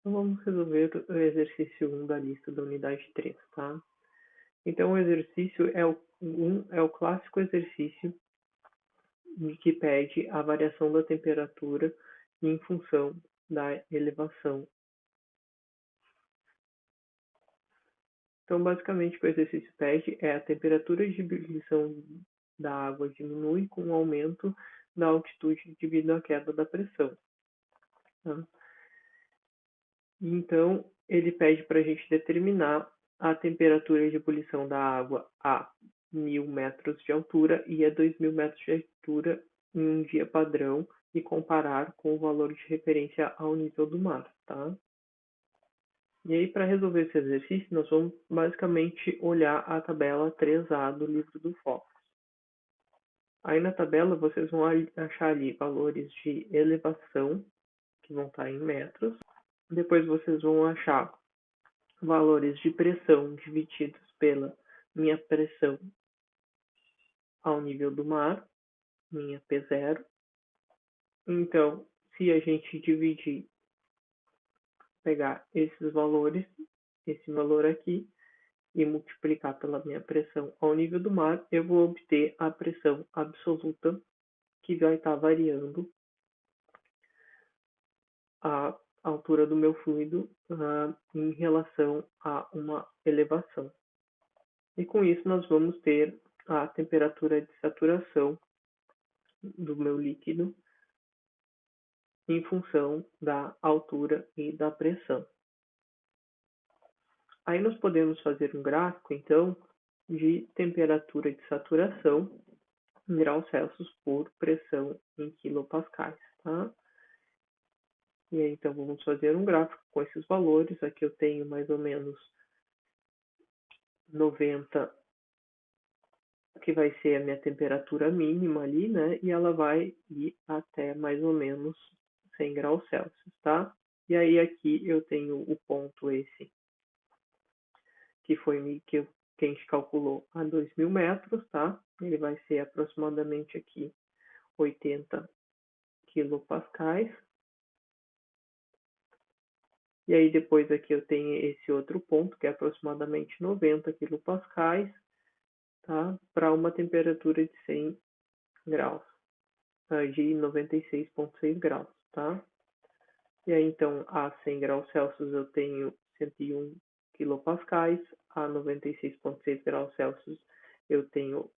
Então, vamos resolver o exercício 1 da lista da unidade 3, tá? Então, o exercício é o clássico exercício que pede a variação da temperatura em função da elevação. Então, basicamente, o que o exercício pede é a temperatura de ebulição da água diminui com o aumento da altitude devido à queda da pressão. Tá? Então, ele pede para a gente determinar a temperatura de ebulição da água a 1.000 metros de altura e a 2.000 metros de altura em um dia padrão e comparar com o valor de referência ao nível do mar, tá? E aí, para resolver esse exercício, nós vamos basicamente olhar a tabela 3A do livro do Focus. Aí na tabela vocês vão achar ali valores de elevação, que vão estar em metros. Depois vocês vão achar valores de pressão divididos pela minha pressão ao nível do mar, minha P0. Então, se a gente dividir, pegar esses valores, esse valor aqui, e multiplicar pela minha pressão ao nível do mar, eu vou obter a pressão absoluta, que vai estar variando a altura do meu fluido em relação a uma elevação. E com isso nós vamos ter a temperatura de saturação do meu líquido em função da altura e da pressão. Aí nós podemos fazer um gráfico, então, de temperatura de saturação em graus Celsius por pressão em quilopascais, tá? E aí, então, vamos fazer um gráfico com esses valores. Aqui eu tenho mais ou menos 90, que vai ser a minha temperatura mínima ali, né? E ela vai ir até mais ou menos 100 graus Celsius, tá? E aí aqui eu tenho o ponto esse, que foi que a gente calculou a 2.000 metros, tá? Ele vai ser aproximadamente aqui 80 quilopascais. E aí depois aqui eu tenho esse outro ponto, que é aproximadamente 90 quilopascais, tá? Para uma temperatura de 100 graus, de 96,6 graus, tá? E aí então a 100 graus Celsius eu tenho 101 quilopascais, a 96,6 graus Celsius eu tenho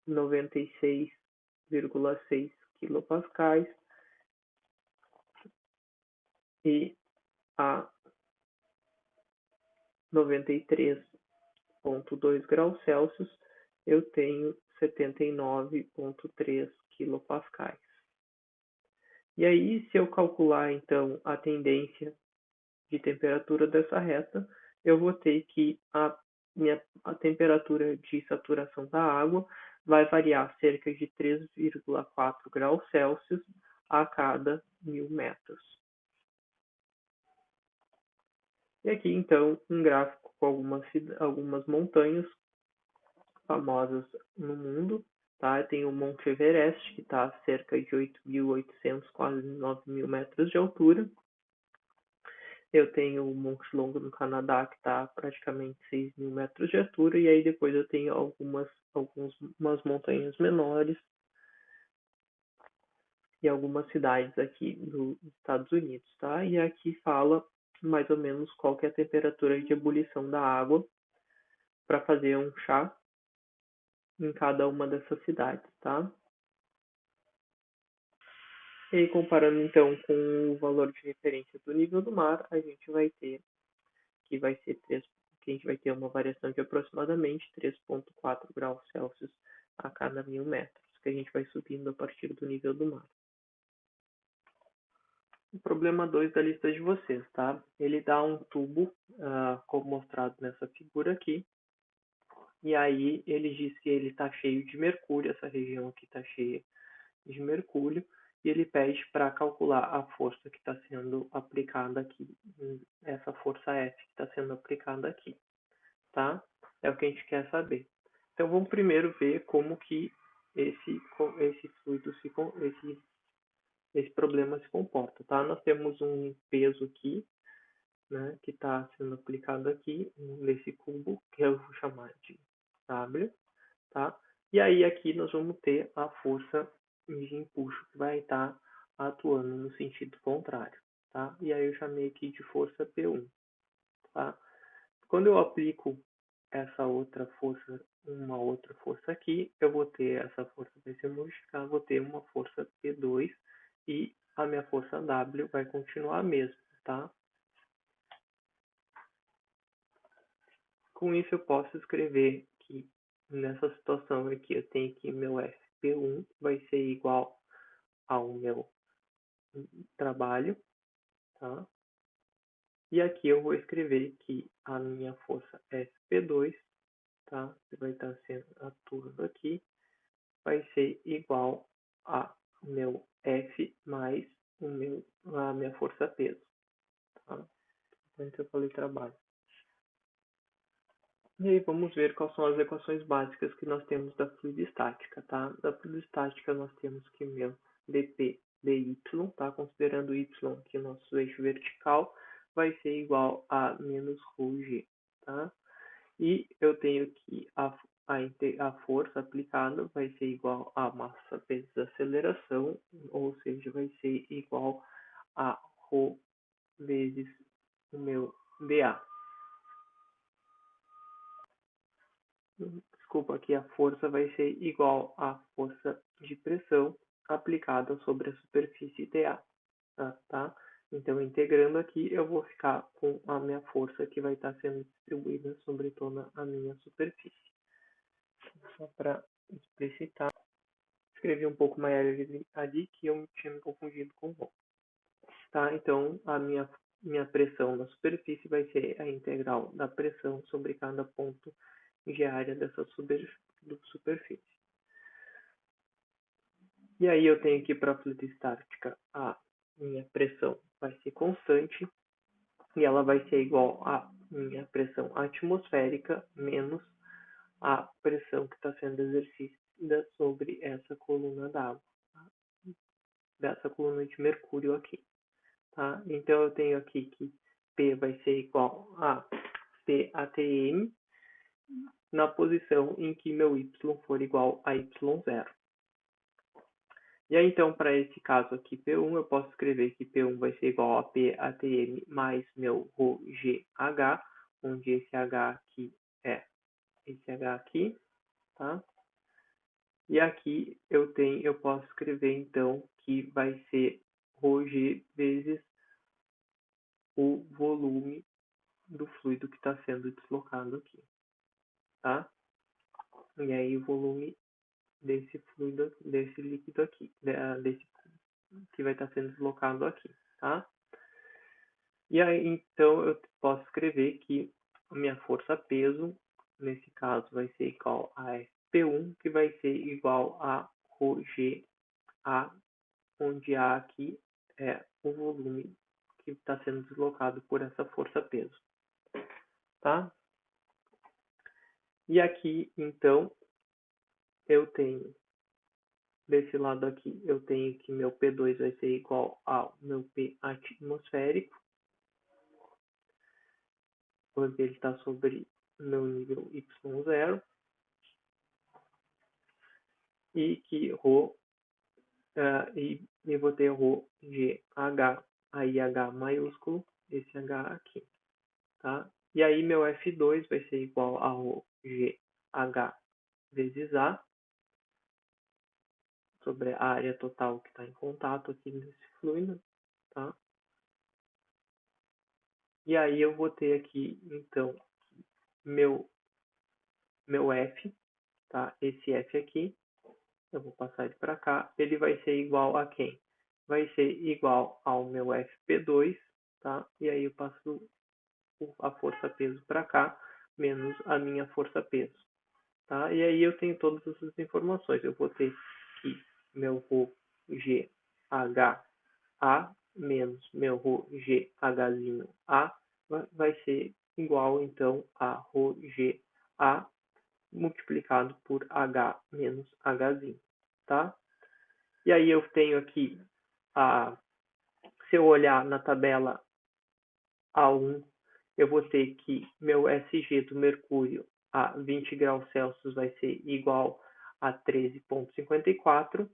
96,6 quilopascais e a 93,2 graus Celsius eu tenho 79,3 quilopascais. E aí, se eu calcular então a tendência de temperatura dessa reta, eu vou ter que a temperatura de saturação da água vai variar cerca de 3,4 graus Celsius a cada 1.000 metros. E aqui, então, um gráfico com algumas montanhas famosas no mundo. Tá? Tem o Monte Everest, que está a cerca de 8.800, quase 9.000 metros de altura. Eu tenho o Monte Longo no Canadá, que está a praticamente 6.000 metros de altura. E aí depois eu tenho algumas montanhas menores e algumas cidades aqui dos Estados Unidos. Tá? E aqui fala mais ou menos qual que é a temperatura de ebulição da água para fazer um chá em cada uma dessas cidades, tá? E aí, comparando então com o valor de referência do nível do mar, a gente vai ter que a gente vai ter uma variação de aproximadamente 3,4 graus Celsius a cada 1.000 metros, que a gente vai subindo a partir do nível do mar. O problema 2 da lista de vocês, tá? Ele dá um tubo, como mostrado nessa figura aqui, e aí ele diz que ele está cheio de mercúrio, essa região aqui está cheia de mercúrio, e ele pede para calcular a força que está sendo aplicada aqui, essa força F que está sendo aplicada aqui, tá? É o que a gente quer saber. Então vamos primeiro ver como que esse fluido, esse problema se comporta, tá? Nós temos um peso aqui, está sendo aplicado aqui nesse cubo, que eu vou chamar de W, tá? E aí aqui nós vamos ter a força de empuxo que vai estar atuando no sentido contrário, tá? E aí eu chamei aqui de força P1, tá? Quando eu aplico essa outra força, uma outra força aqui, eu vou ter essa força vai se modificar, vou ter uma força P2 e a minha força W vai continuar a mesma, tá? Com isso eu posso escrever que nessa situação aqui eu tenho que meu FP1 vai ser igual ao meu trabalho, tá? E aqui eu vou escrever que a minha força FP2, tá? Que vai estar sendo atuando aqui, vai ser igual a meu F mais a minha força peso, tá? Então eu falei trabalho. E aí vamos ver quais são as equações básicas que nós temos da fluidostática, tá? Da fluidostática nós temos que meu dp dy, tá? Considerando y que é o nosso eixo vertical, vai ser igual a menos ρg, tá? E eu tenho que a força aplicada vai ser igual a massa vezes aceleração, ou seja, vai ser igual a ρ vezes o meu dA. Desculpa, aqui a força vai ser igual à força de pressão aplicada sobre a superfície dA, tá? Então, integrando aqui, eu vou ficar com a minha força que vai estar sendo distribuída sobre toda a minha superfície. Só para explicitar, escrevi um pouco mais ali que eu tinha me confundido com o tá? Então, a minha pressão na superfície vai ser a integral da pressão sobre cada ponto de área dessa superfície. E aí eu tenho que para a fluidostática a minha pressão vai ser constante e ela vai ser igual à minha pressão atmosférica menos a pressão que está sendo exercida sobre essa coluna d'água, tá? Dessa coluna de mercúrio aqui, tá? Então eu tenho aqui que P vai ser igual a PATM na posição em que meu Y for igual a Y0. E aí, então, para esse caso aqui, P1, eu posso escrever que P1 vai ser igual a PATM mais meu ρGH, onde esse H aqui é esse H aqui, tá? E aqui eu posso escrever, então, que vai ser ρg vezes o volume do fluido que está sendo deslocado aqui, tá? E aí, o volume desse fluido, desse líquido aqui, desse que vai estar sendo deslocado aqui, tá? E aí, então, eu posso escrever que a minha força-peso, nesse caso, vai ser igual a F1, que vai ser igual a ρGA, onde A aqui é o volume que está sendo deslocado por essa força-peso, tá? E aqui, então, eu tenho, desse lado aqui, eu tenho que meu P2 vai ser igual ao meu P atmosférico, porque ele está sobre meu nível Y0, e que ρ, e vou ter ρ GH, aí H maiúsculo, esse H aqui, tá? E aí meu F2 vai ser igual a ρ GH vezes A, sobre a área total que está em contato aqui nesse fluido, tá? E aí eu vou ter aqui, então, meu F, tá? Esse F aqui, eu vou passar ele para cá, ele vai ser igual a quem? Vai ser igual ao meu FP2, tá? E aí eu passo a força-peso para cá, menos a minha força-peso, tá? E aí eu tenho todas essas informações. Eu vou ter que meu ρ GH A menos meu ρ GHzinho A vai ser igual, então, a ρ GA multiplicado por H menos Hzinho, tá? E aí eu tenho aqui, se eu olhar na tabela A1, eu vou ter que meu SG do mercúrio a 20 graus Celsius vai ser igual a 13,54,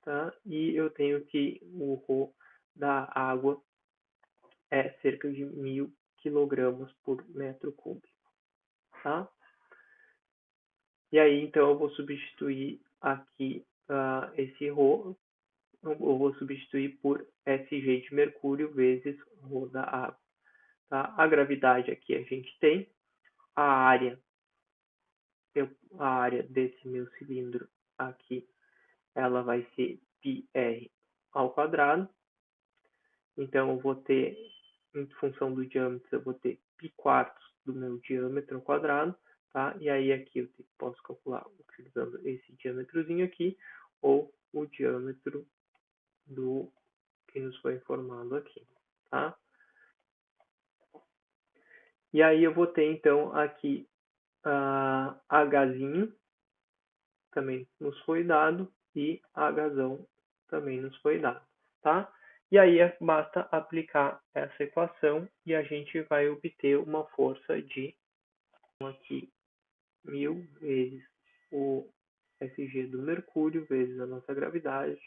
tá? E eu tenho que o Rho da água é cerca de 1.000 kg por metro cúbico, tá? E aí, então, eu vou substituir aqui esse Rho, eu vou substituir por SG de mercúrio vezes Rho da água, tá? A gravidade aqui a gente tem, a área desse meu cilindro aqui, ela vai ser πr ao quadrado. Então, eu vou ter, em função do diâmetro, eu vou ter π quartos do meu diâmetro ao quadrado, tá? E aí aqui eu posso calcular utilizando esse diâmetrozinho aqui, ou o diâmetro do que nos foi informado aqui, tá? E aí eu vou ter, então, aqui Hzinho, também nos foi dado, e Hzão também nos foi dado, tá? E aí basta aplicar essa equação e a gente vai obter uma força de aqui 1.000 vezes o SG do mercúrio vezes a nossa gravidade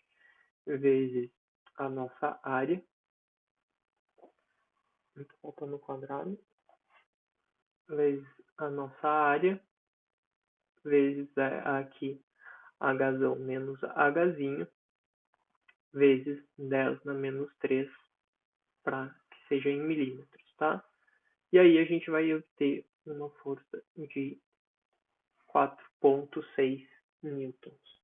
vezes a nossa área, voltando no quadrado, vezes a nossa área vezes aqui Hzão menos Hzinho vezes 10 na menos 3 para que seja em milímetros, tá? E aí a gente vai obter uma força de 4,6 newtons.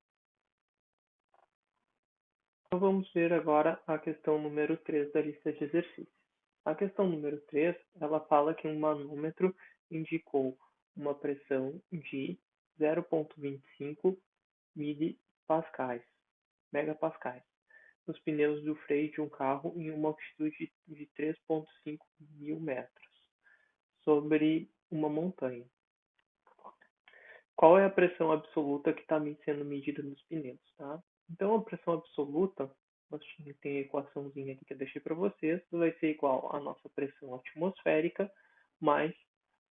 Então vamos ver agora a questão número 3 da lista de exercícios. A questão número 3, ela fala que um manômetro indicou uma pressão de 0,25 megapascais nos pneus do freio de um carro em uma altitude de 3,5 mil metros sobre uma montanha. Qual é a pressão absoluta que está sendo medida nos pneus, tá? Então, a pressão absoluta, nós tem a equaçãozinha aqui que eu deixei para vocês, vai ser igual à nossa pressão atmosférica mais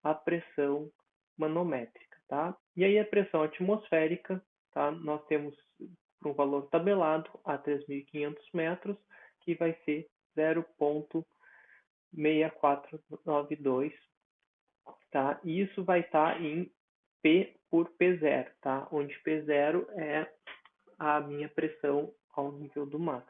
a pressão manométrica, tá? E aí a pressão atmosférica, tá? Nós temos um valor tabelado a 3.500 metros, que vai ser 0,6492, tá? E isso vai estar em P por P0, tá? Onde P0 é a minha pressão ao nível do mar.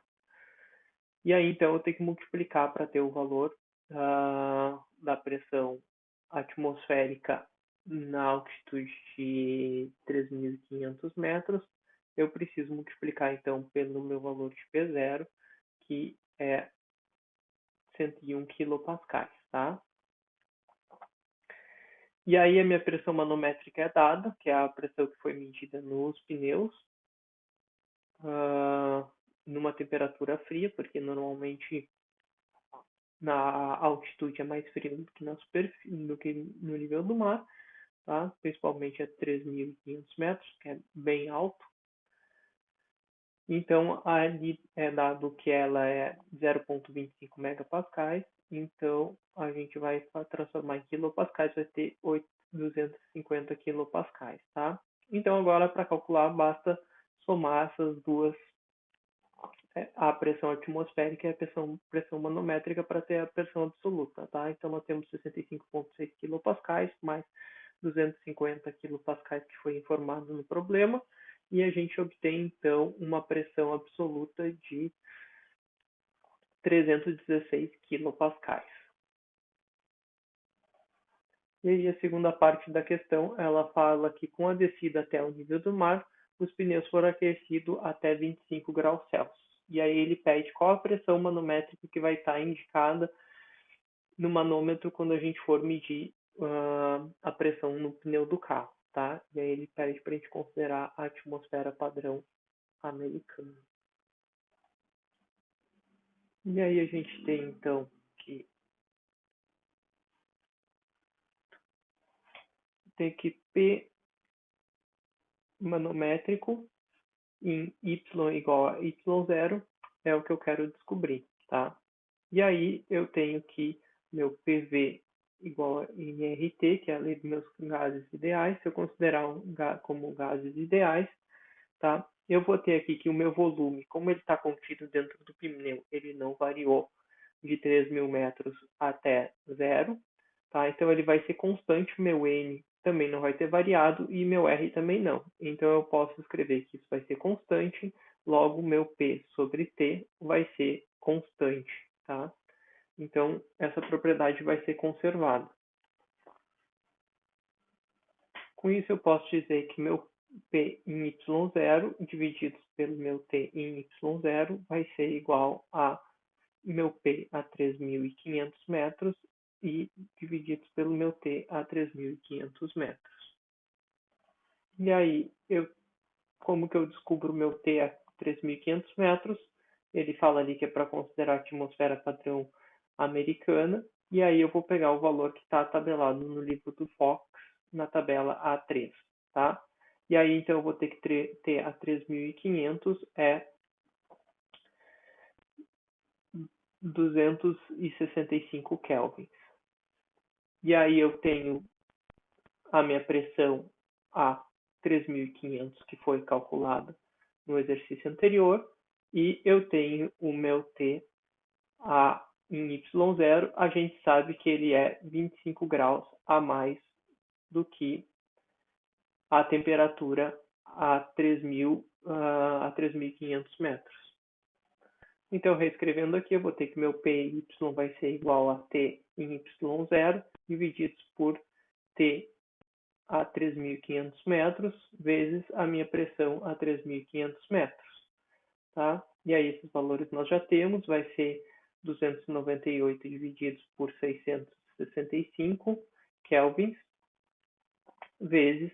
E aí, então, eu tenho que multiplicar para ter o valor da pressão atmosférica na altitude de 3.500 metros. Eu preciso multiplicar, então, pelo meu valor de P0, que é 101 kPa, tá? E aí a minha pressão manométrica é dada, que é a pressão que foi medida nos pneus, numa temperatura fria, porque normalmente na altitude é mais frio do que na superfície, do que no nível do mar, tá? Principalmente a 3.500 metros, que é bem alto. Então, ali é dado que ela é 0,25 megapascais, então a gente vai transformar em quilopascais, vai ter 250 quilopascais, tá? Então, agora, para calcular, basta somar essas duas, a pressão atmosférica e a pressão manométrica, para ter a pressão absoluta, tá? Então, nós temos 65,6 quilopascais mais 250 quilopascais que foi informado no problema, e a gente obtém, então, uma pressão absoluta de 316 quilopascais. E aí a segunda parte da questão, ela fala que com a descida até o nível do mar, os pneus foram aquecidos até 25 graus Celsius. E aí ele pede qual a pressão manométrica que vai estar indicada no manômetro quando a gente for medir a pressão no pneu do carro, tá? E aí ele pede para a gente considerar a atmosfera padrão americana. E aí a gente tem, então, que P manométrico em y igual a y0 é o que eu quero descobrir, tá? E aí eu tenho que meu PV igual a NRT, que é a lei dos meus gases ideais. Se eu considerar como gases ideais, tá? Eu vou ter aqui que o meu volume, como ele está contido dentro do pneu, ele não variou de 3.000 metros até zero, tá? Então ele vai ser constante, meu N também não vai ter variado e meu R também não. Então eu posso escrever que isso vai ser constante, logo meu P sobre T vai ser constante, tá? Então essa propriedade vai ser conservada. Com isso eu posso dizer que meu P em Y0 dividido pelo meu T em Y0 vai ser igual a meu P a 3.500 metros e divididos pelo meu T a 3.500 metros. E aí, como que eu descubro o meu T a 3.500 metros? Ele fala ali que é para considerar a atmosfera padrão americana, e aí eu vou pegar o valor que está tabelado no livro do Fox, na tabela A3, tá? E aí, então, eu vou ter que ter a 3.500 é 265 kelvins. E aí eu tenho a minha pressão a 3.500, que foi calculada no exercício anterior, e eu tenho o meu T em Y0, a gente sabe que ele é 25 graus a mais do que a temperatura a 3.500 metros. Então, reescrevendo aqui, eu vou ter que meu PY vai ser igual a T em Y0, divididos por T a 3.500 metros, vezes a minha pressão a 3.500 metros. Tá? E aí, esses valores nós já temos, vai ser 298 divididos por 665 kelvins, vezes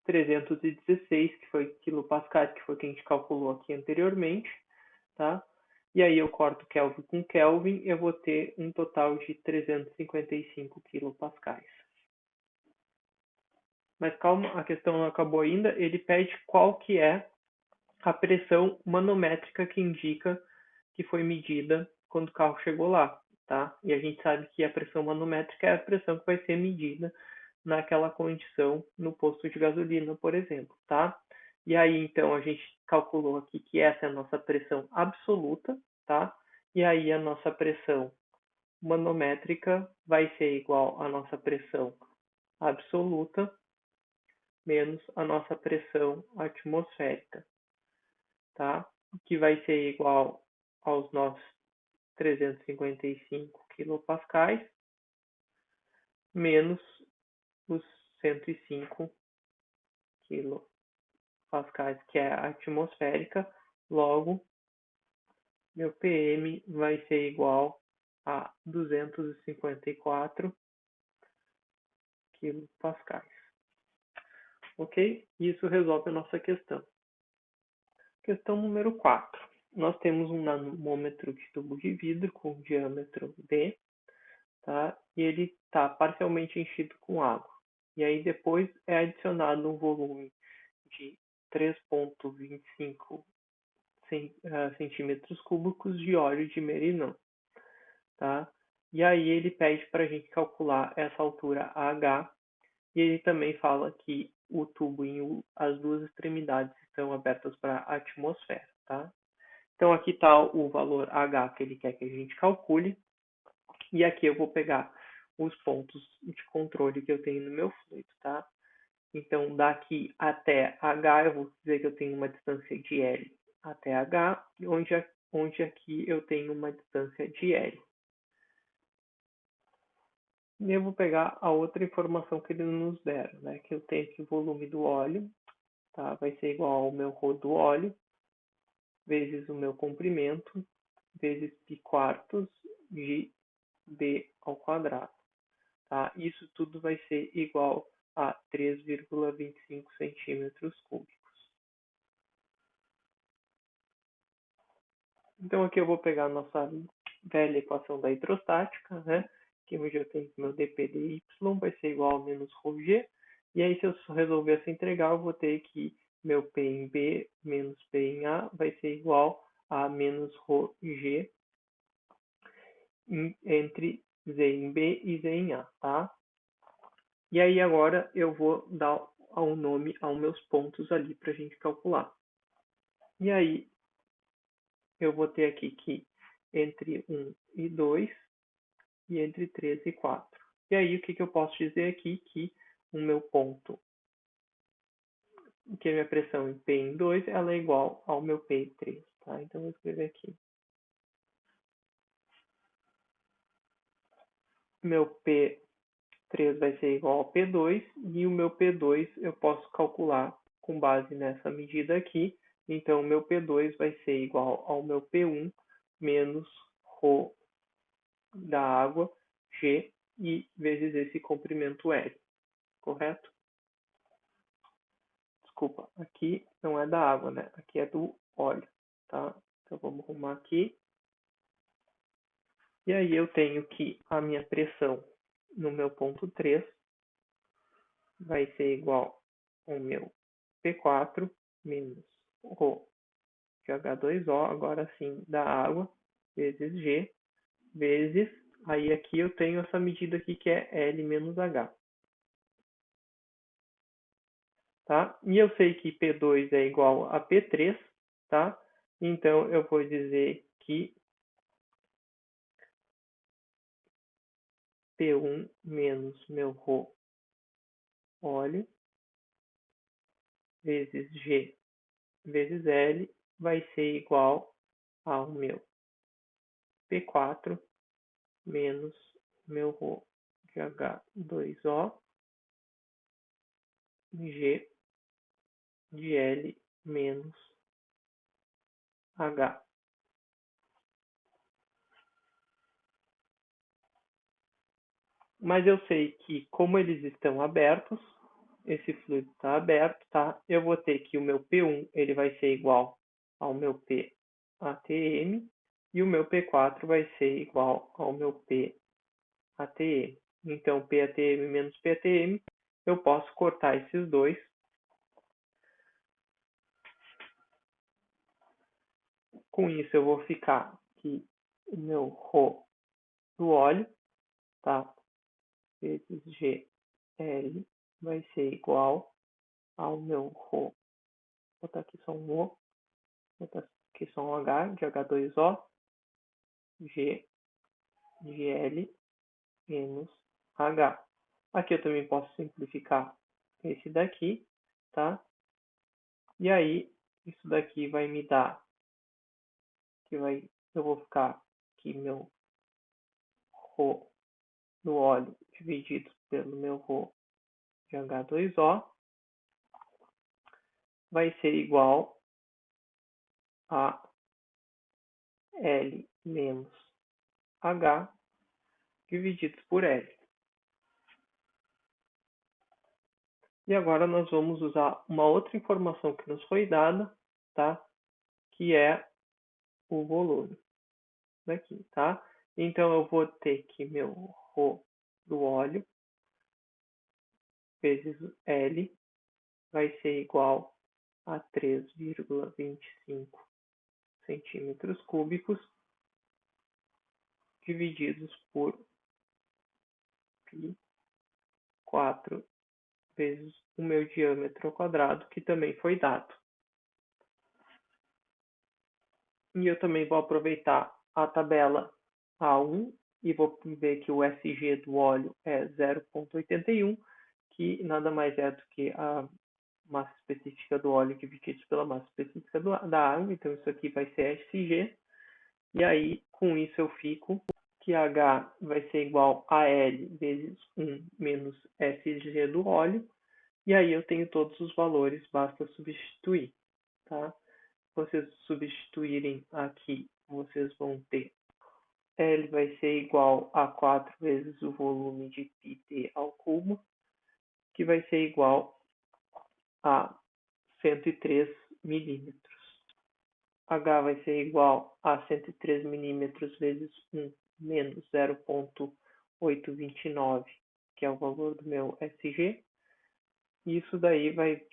316, que foi quilopascais, que foi o que a gente calculou aqui anteriormente, tá? E aí eu corto Kelvin com Kelvin, eu vou ter um total de 355 quilopascais. Mas calma, a questão não acabou ainda. Ele pede qual que é a pressão manométrica que indica que foi medida quando o carro chegou lá, tá? E a gente sabe que a pressão manométrica é a pressão que vai ser medida naquela condição no posto de gasolina, por exemplo, tá? E aí, então, a gente calculou aqui que essa é a nossa pressão absoluta, tá? E aí, a nossa pressão manométrica vai ser igual à nossa pressão absoluta menos a nossa pressão atmosférica, tá? Que vai ser igual aos nossos 355 quilopascais menos os 105 quilopascais, que é a atmosférica. Logo, meu PM vai ser igual a 254 quilopascais. Ok? Isso resolve a nossa questão. Questão número 4. Nós temos um nanômetro de tubo de vidro com diâmetro D, tá? E ele está parcialmente enchido com água. E aí depois é adicionado um volume de 3,25 centímetros cúbicos de óleo de merilão, tá? E aí ele pede para a gente calcular essa altura H, e ele também fala que o tubo as duas extremidades estão abertas para a atmosfera, tá? Então aqui está o valor H que ele quer que a gente calcule, e aqui eu vou pegar os pontos de controle que eu tenho no meu fluido, tá? Então daqui até H eu vou dizer que eu tenho uma distância de L até H, onde aqui eu tenho uma distância de L. E eu vou pegar a outra informação que eles nos deram, né? Que eu tenho aqui o volume do óleo, tá? Vai ser igual ao meu ρ do óleo, vezes o meu comprimento, vezes π quartos de d ao quadrado, tá? Isso tudo vai ser igual a 3,25 centímetros cúbicos. Então aqui eu vou pegar a nossa velha equação da hidrostática, né? Que hoje eu tenho que meu dp dy vai ser igual a menos ρg. E aí, se eu resolver essa integral, eu vou ter que meu P em B menos P em A vai ser igual a menos ρg entre Z em B e Z em A, tá? E aí agora eu vou dar um nome aos meus pontos ali para a gente calcular. E aí eu vou ter aqui que entre 1 e 2 e entre 3 e 4. E aí o que eu posso dizer aqui? Que o meu ponto, que a minha pressão em P em 2, ela é igual ao meu P em 3, tá? Então eu vou escrever aqui. Meu P3 vai ser igual ao P2 e o meu P2 eu posso calcular com base nessa medida aqui. Então, o meu P2 vai ser igual ao meu P1 menos ρ da água, G, e vezes esse comprimento L, correto? Desculpa, aqui não é da água, né? Aqui é do óleo, tá? Então, vamos arrumar aqui. E aí eu tenho que a minha pressão no meu ponto 3 vai ser igual ao meu P4 menos ρ de H2O, agora sim, da água, vezes G, vezes, aí aqui eu tenho essa medida aqui que é L menos H. Tá? E eu sei que P2 é igual a P3, tá? Então eu vou dizer que P1 menos meu ρ óleo vezes G vezes L vai ser igual ao meu P4 menos meu ρ de H2O G de L menos H. Mas eu sei que, como eles estão abertos, esse fluido está aberto, tá? Eu vou ter que o meu P1 ele vai ser igual ao meu P ATM e o meu P4 vai ser igual ao meu P ATM. Então, P ATM menos P ATM, eu posso cortar esses dois. Com isso, eu vou ficar que o meu ρ do óleo, tá? Vezes GL vai ser igual ao meu ρ. Vou botar aqui só um O, vou botar aqui só um H de H2O, G de L menos H. Aqui eu também posso simplificar esse daqui, tá? E aí, isso daqui vai me dar, eu vou ficar aqui meu ρ do óleo dividido pelo meu ρ de H2O vai ser igual a L menos H divididos por L. E agora nós vamos usar uma outra informação que nos foi dada, tá? Que é o volume daqui, tá? Então eu vou ter que meu ρ do óleo vezes L vai ser igual a 3,25 centímetros cúbicos divididos por π 4 vezes o meu diâmetro ao quadrado, que também foi dado. E eu também vou aproveitar a tabela A1 e vou ver que o SG do óleo é 0,81, que nada mais é do que a massa específica do óleo dividido pela massa específica da água. Então isso aqui vai ser SG. E aí, com isso eu fico que H vai ser igual a L vezes 1 menos SG do óleo. E aí eu tenho todos os valores, basta substituir, tá? Vocês substituírem aqui, vocês vão ter L vai ser igual a 4 vezes o volume de πt ao cubo, que vai ser igual a 103 milímetros. H vai ser igual a 103 milímetros vezes 1 menos 0,829, que é o valor do meu SG. Isso daí vai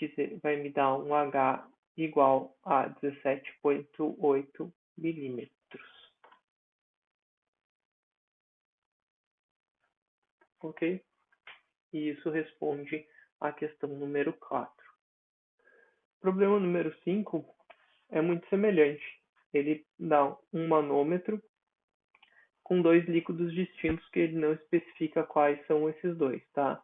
me dar um H igual a 17,8 milímetros. ok? E isso responde à questão número 4. Problema número 5 é muito semelhante. Ele dá um manômetro com dois líquidos distintos que ele não especifica quais são esses dois, tá?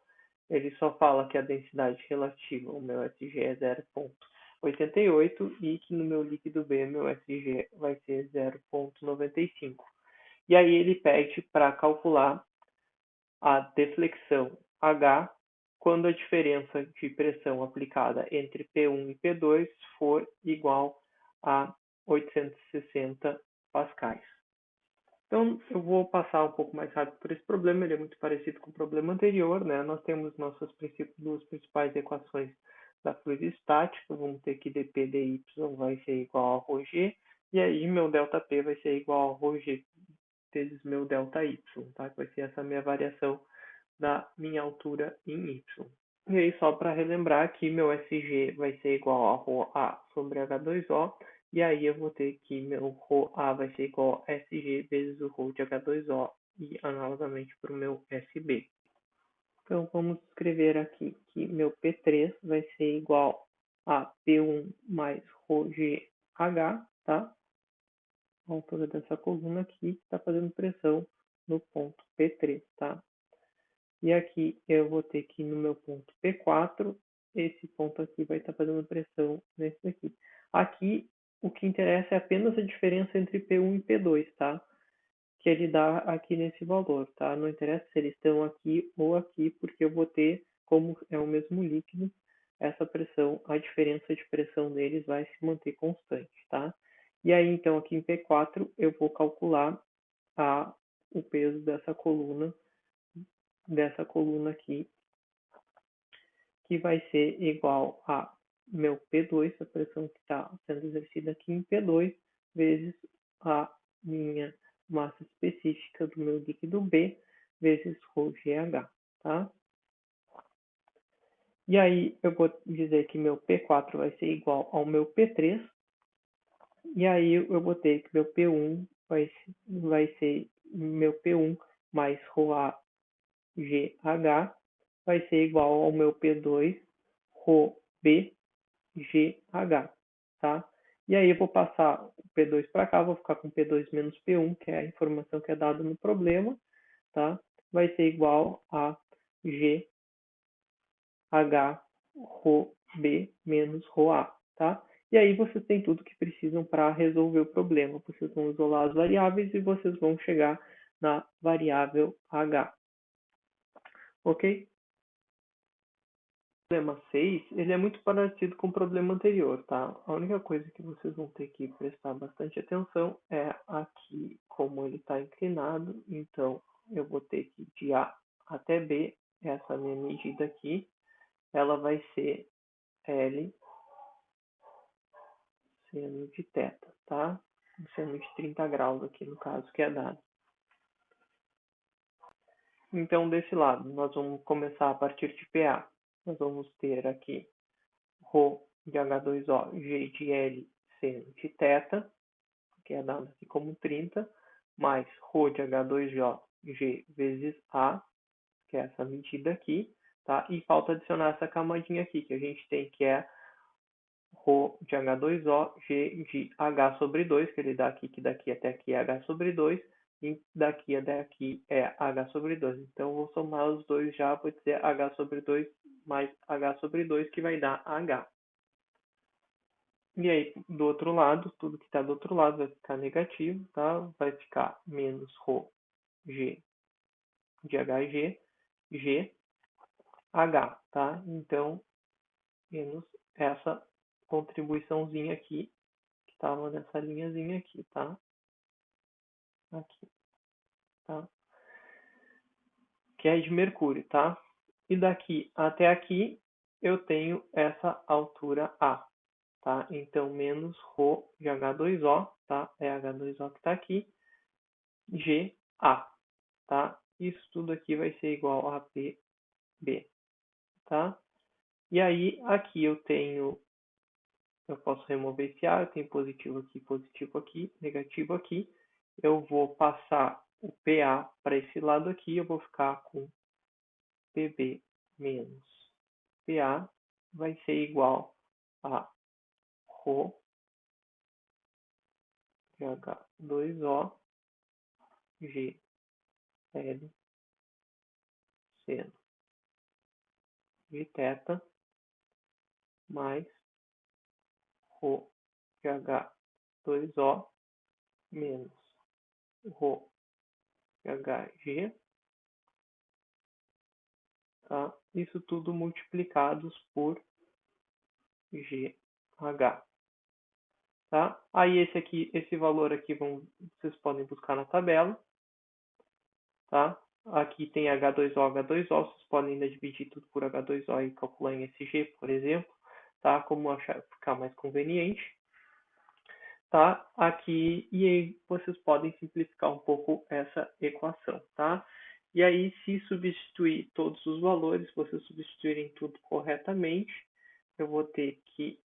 Ele só fala que a densidade relativa, o meu SG é 0,88 e que no meu líquido B, meu SG vai ser 0,95. E aí ele pede para calcular a deflexão H quando a diferença de pressão aplicada entre P1 e P2 for igual a 860 pascais. Então, eu vou passar um pouco mais rápido por esse problema, ele é muito parecido com o problema anterior, né? Nós temos nossas duas principais equações da fluidostática, vamos ter que dp dy vai ser igual a ρg, e aí meu ΔP vai ser igual a ρg vezes meu ΔY, tá? Que vai ser essa minha variação da minha altura em y. E aí, só para relembrar que meu SG vai ser igual a ρA sobre H2O, e aí eu vou ter que meu ρA vai ser igual a SG vezes o ρ de H2O, e analogamente para o meu SB. Então, vamos escrever aqui que meu P3 vai ser igual a P1 mais ρgH, tá? A altura dessa coluna aqui está fazendo pressão no ponto P3, tá? E aqui eu vou ter que no meu ponto P4, esse ponto aqui vai estar fazendo pressão nesse daqui. Aqui, o que interessa é apenas a diferença entre P1 e P2, tá? Que ele dá aqui nesse valor, tá? Não interessa se eles estão aqui ou aqui, porque eu vou ter, como é o mesmo líquido, essa pressão, a diferença de pressão deles vai se manter constante, tá? E aí, então, aqui em P4, eu vou calcular o peso dessa coluna aqui, que vai ser igual a meu P2, a pressão que está sendo exercida aqui em P2, vezes a minha massa específica do meu líquido B, vezes ρgH, tá? E aí eu vou dizer que meu P4 vai ser igual ao meu P3, e aí eu vou ter que meu P1 vai ser meu P1 mais ρgH vai ser igual ao meu P2 ρbgh, tá? E aí eu vou passar o P2 para cá, vou ficar com P2 menos P1, que é a informação que é dada no problema, tá? Vai ser igual a GH ρb menos ρA, tá? E aí vocês têm tudo que precisam para resolver o problema. Vocês vão isolar as variáveis e vocês vão chegar na variável H. Ok? O problema 6, ele é muito parecido com o problema anterior, tá? A única coisa que vocês vão ter que prestar bastante atenção é aqui, como ele está inclinado, então eu vou ter que de A até B, essa minha medida aqui, ela vai ser L seno de θ, tá? Seno de 30 graus aqui no caso que é dado. Então, desse lado, nós vamos começar a partir de PA. Nós vamos ter aqui ρ de H2O, G de L seno de θ, que é dado aqui como 30, mais ρ de H2O, G vezes A, que é essa medida aqui, tá? E falta adicionar essa camadinha aqui, que a gente tem, que é ρ de H2O, G de H sobre 2, que ele dá aqui, que daqui até aqui é H sobre 2, e daqui até aqui é H sobre 2. Então, eu vou somar os dois já, vou dizer H sobre 2 mais H sobre 2, que vai dar H. E aí, do outro lado, tudo que está do outro lado vai ficar negativo, tá? Vai ficar menos ρ, G de HG, G, H, tá? Então, menos essa contribuiçãozinha aqui, que estava nessa linhazinha aqui, tá? Aqui, tá? Que é de mercúrio, tá? E daqui até aqui, eu tenho essa altura A, tá? Então, menos ρ de H2O, tá? É H2O que está aqui, GA, tá? Isso tudo aqui vai ser igual a PB, tá? E aí, aqui eu posso remover esse A, eu tenho positivo aqui, negativo aqui. Eu vou passar o PA para esse lado aqui, eu vou ficar com PB menos PA vai ser igual a ρ de H2O G L seno de θ mais ρ de H2O menos ρ de HG, tá? Isso tudo multiplicados por GH, tá? Aí esse valor aqui vocês podem buscar na tabela, tá? Aqui tem H2O, H2O, vocês podem ainda dividir tudo por H2O e calcular em SG, por exemplo, tá? Como achar ficar mais conveniente, tá? Aqui, e aí vocês podem simplificar um pouco essa equação, tá? E aí, se substituir todos os valores, vocês substituírem tudo corretamente, eu vou ter que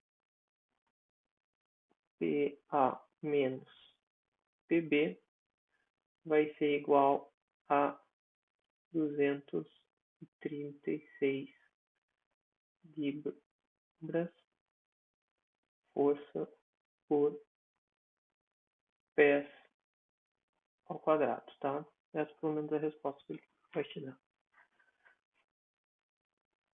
PA menos PB vai ser igual a 236 libras força por pés ao quadrado, tá? Essa pelo menos é a resposta que ele vai te dar.